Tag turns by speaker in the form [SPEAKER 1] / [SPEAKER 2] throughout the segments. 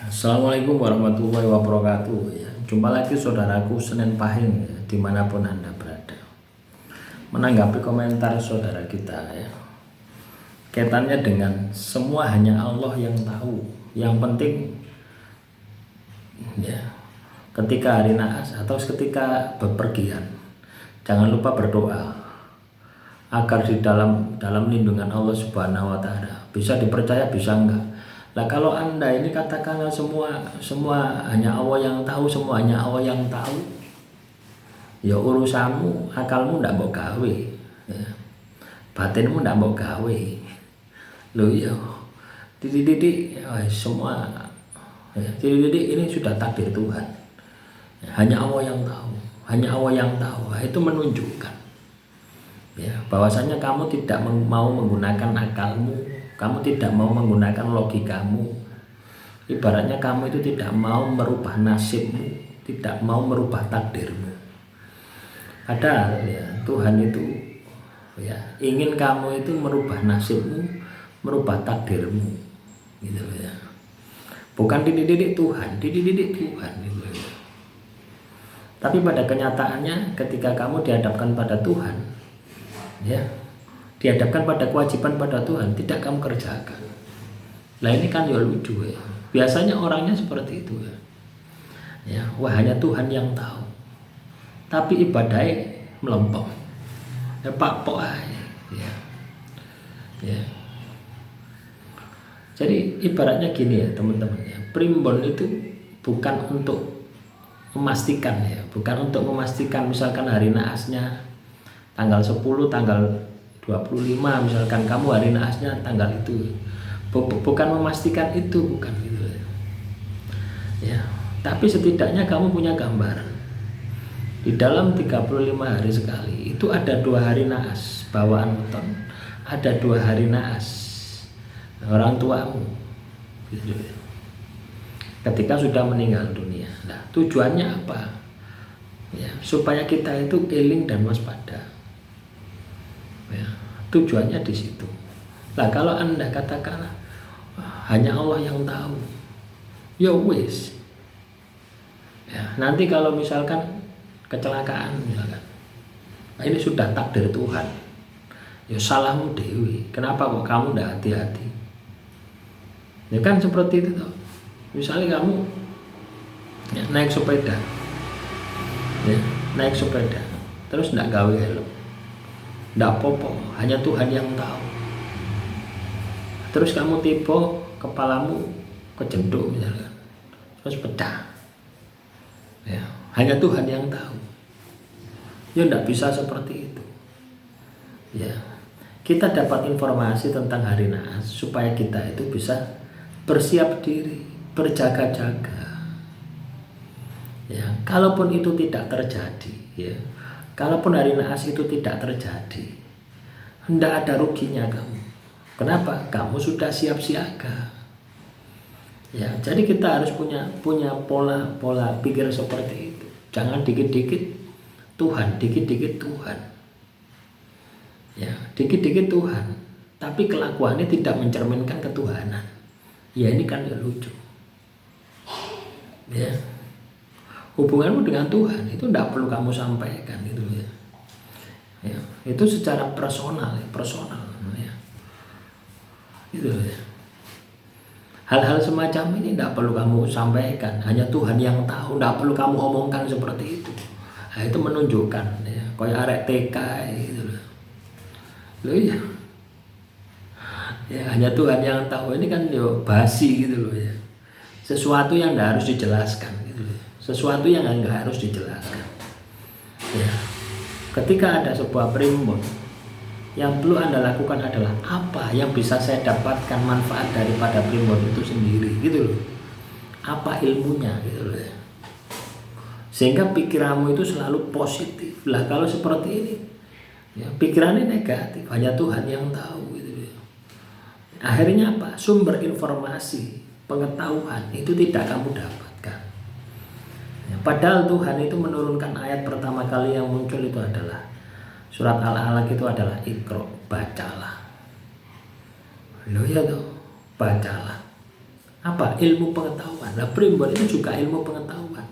[SPEAKER 1] Assalamualaikum warahmatullahi wabarakatuh ya. Jumpa lagi saudaraku Senin Pahing ya, dimanapun Anda berada. Menanggapi komentar saudara kita ya, kaitannya dengan semua hanya Allah yang tahu. Yang penting ya, ketika hari naas atau ketika bepergian, jangan lupa berdoa agar di dalam lindungan Allah Subhanahu wa taala. Bisa dipercaya, bisa enggak. Nah kalau Anda ini katakanlah semua hanya Allah yang tahu, semua hanya Allah yang tahu, ya urusanmu, akalmu ndak mbok gawe, ya. Batinmu ndak mbok gawe. Loh ya, titik-titik semua, ya, titik-titik ini sudah takdir Tuhan. Ya, hanya Allah yang tahu, hanya Allah yang tahu. Nah, itu menunjukkan ya bahwasanya kamu tidak mau menggunakan akalmu, kamu tidak mau menggunakan logikamu. Ibaratnya kamu itu tidak mau merubah nasibmu, tidak mau merubah takdirmu. Padahal ya Tuhan itu ya ingin kamu itu merubah nasibmu, merubah takdirmu, gitu ya. Bukan dididik Tuhan, dididik Tuhan gitu ya. Tapi pada kenyataannya ketika kamu dihadapkan pada Tuhan, ya, dihadapkan pada kewajiban pada Tuhan, tidak kamu kerjakan. Nah ini kan ya lucu ya. Biasanya orangnya seperti itu ya. Ya, wah hanya Tuhan yang tahu. Tapi ibadahnya melempem. Ya Pak Pok aja. Ya. Ya. Jadi ibaratnya gini ya teman-teman ya. Primbon itu bukan untuk memastikan ya, bukan untuk memastikan misalkan hari naasnya tanggal 10, tanggal 25 misalkan kamu hari naasnya tanggal itu. Bukan memastikan itu, bukan gitu ya. Tapi setidaknya kamu punya gambaran. Di dalam 35 hari sekali itu ada 2 hari naas bawaan weton, ada 2 hari naas orang tuamu gitu ya. Ketika sudah meninggal dunia. Nah, tujuannya apa? Ya, supaya kita itu eling dan waspada. Ya, tujuannya di situ. Nah, kalau Anda katakanlah hanya Allah yang tahu, ya wis. Ya, nanti kalau misalkan kecelakaan misalkan, nah ini sudah takdir Tuhan. Ya salahmu dewi. Kenapa kok kamu tidak hati-hati? Ya kan seperti itu toh. Misalnya kamu ya, naik sepeda, ya, naik sepeda, terus tidak gawe helm. Ndak popo, hanya Tuhan yang tahu. Terus kamu tiba, kepalamu kejenduk misalkan, terus pecah. Ya, hanya Tuhan yang tahu. Ya ndak bisa seperti itu. Ya, kita dapat informasi tentang hari naas supaya kita itu bisa bersiap diri, berjaga-jaga. Ya, kalaupun itu tidak terjadi, ya. Kalaupun hari naas itu tidak terjadi, hendak ada ruginya kamu. Kenapa? Kamu sudah siap siaga. Ya, jadi kita harus punya pola pikir seperti itu. Jangan dikit-dikit Tuhan, dikit-dikit Tuhan. Ya, dikit-dikit Tuhan, tapi kelakuannya tidak mencerminkan ketuhanan. Ya ini kan ya lucu. Ya. Hubunganmu dengan Tuhan itu tidak perlu kamu sampaikan gitu ya. Ya, itu secara personal ya. Gitu ya. Hal-hal semacam ini tidak perlu kamu sampaikan, hanya Tuhan yang tahu, tidak perlu kamu omongkan seperti itu. Nah, itu menunjukkan ya, kayak arek TK gitu loh. Loh ya. Ya hanya Tuhan yang tahu, ini kan yo basi gitu loh ya. Sesuatu yang tidak harus dijelaskan gitu loh. Sesuatu yang enggak harus dijelaskan. Ya. Ketika ada sebuah primbon, yang perlu Anda lakukan adalah apa yang bisa saya dapatkan manfaat daripada primbon itu sendiri, gitu loh. Apa ilmunya, gitu loh. Ya. Sehingga pikiranmu itu selalu positif. Lah kalau seperti ini, ya, pikirannya negatif, hanya Tuhan yang tahu, gitu loh. Akhirnya apa? Sumber informasi, pengetahuan itu tidak kamu dapatkan. Padahal Tuhan itu menurunkan ayat pertama kali yang muncul itu adalah surat Al-Alaq, itu adalah Iqra, bacalah. Loh ya tuh, bacalah. Apa? Ilmu pengetahuan. Nah, primbon itu juga ilmu pengetahuan.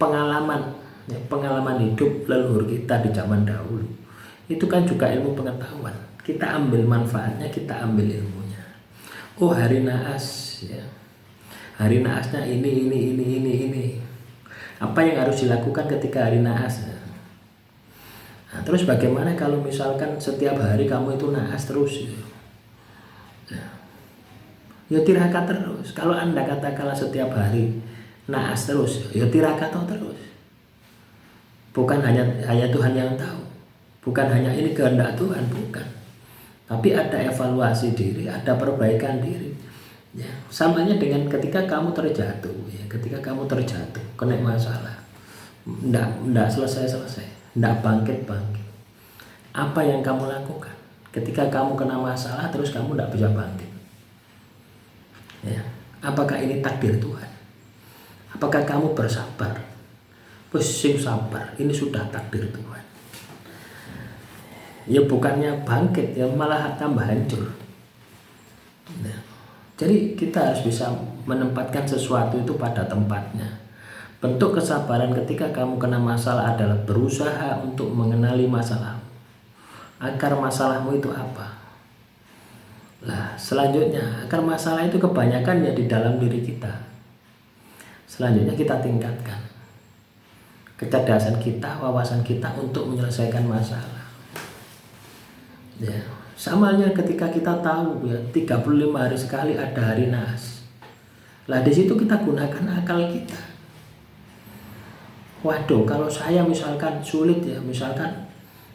[SPEAKER 1] Pengalaman, ya, pengalaman hidup leluhur kita di zaman dahulu. Itu kan juga ilmu pengetahuan. Kita ambil manfaatnya, kita ambil ilmunya. Oh, hari naas, ya. Hari naasnya ini. Apa yang harus dilakukan ketika hari naas? Nah, terus bagaimana kalau misalkan setiap hari kamu itu naas terus? Ya tirakat terus. Kalau Anda katakanlah setiap hari naas terus, ya tirakat terus. Bukan hanya Tuhan yang tahu. Bukan hanya ini kehendak Tuhan, bukan. Tapi ada evaluasi diri, ada perbaikan diri. Ya, samanya dengan ketika kamu terjatuh, ya, ketika kamu terjatuh, kena masalah. Enggak selesai, enggak bangkit. Apa yang kamu lakukan? Ketika kamu kena masalah terus kamu enggak bisa bangkit. Ya, apakah ini takdir Tuhan? Apakah kamu bersabar? Pusing sabar, ini sudah takdir Tuhan. Ya bukannya bangkit, ya malah tambah hancur. Nah, jadi kita harus bisa menempatkan sesuatu itu pada tempatnya. Bentuk kesabaran ketika kamu kena masalah adalah berusaha untuk mengenali masalahmu. Akar masalahmu itu apa? Nah, selanjutnya akar masalah itu kebanyakan ya di dalam diri kita. Selanjutnya kita tingkatkan kecerdasan kita, wawasan kita untuk menyelesaikan masalah. Ya, samanya ketika kita tahu ya 35 hari sekali ada hari naas. Lah di situ kita gunakan akal kita. Waduh, kalau saya misalkan sulit ya, misalkan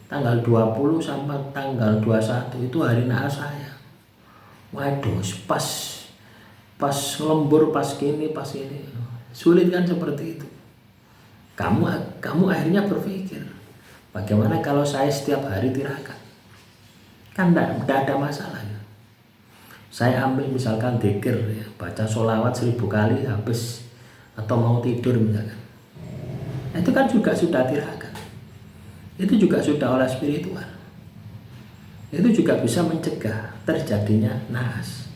[SPEAKER 1] tanggal 20 sampai tanggal 21 itu hari naas saya. Waduh, pas lembur, pas gini. Sulit kan seperti itu. Kamu akhirnya berpikir, bagaimana kalau saya setiap hari tirakat? Kan tidak ada masalah ya. Saya ambil misalkan dzikir ya, baca sholawat 1000 kali habis atau mau tidur misalkan. Nah, itu kan juga sudah tirakat. Itu juga sudah olah spiritual. Itu juga bisa mencegah terjadinya naas.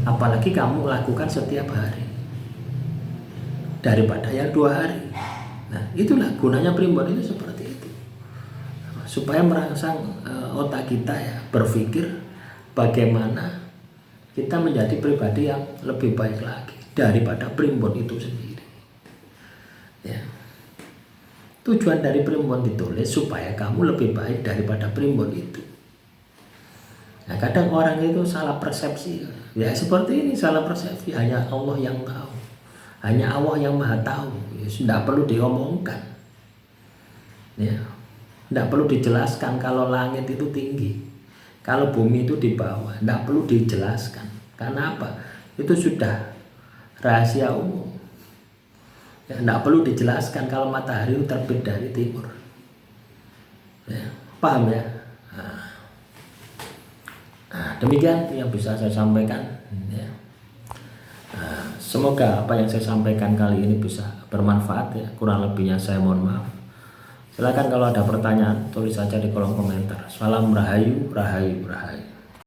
[SPEAKER 1] Apalagi kamu lakukan setiap hari daripada yang 2 hari. Nah, itulah gunanya primbon itu seperti itu. Supaya merangsang otak kita ya berpikir bagaimana kita menjadi pribadi yang lebih baik lagi daripada primbon itu sendiri. Ya. Tujuan dari primbon ditulis supaya kamu lebih baik daripada primbon itu. Nah, kadang orang itu salah persepsi. Ya seperti ini, salah persepsi. Hanya Allah yang tahu. Hanya Allah yang maha tahu. Ya, tidak perlu diomongkan. Ya, tidak perlu dijelaskan kalau langit itu tinggi, kalau bumi itu di bawah. Tidak perlu dijelaskan. Karena apa? Itu sudah rahasia umum. Ya, tidak perlu dijelaskan kalau matahari itu terbit dari timur. Ya, paham ya? Nah, demikian yang bisa saya sampaikan ya. Semoga apa yang saya sampaikan kali ini bisa bermanfaat ya. Kurang lebihnya saya mohon maaf. Silakan kalau ada pertanyaan tulis saja di kolom komentar. Salam rahayu.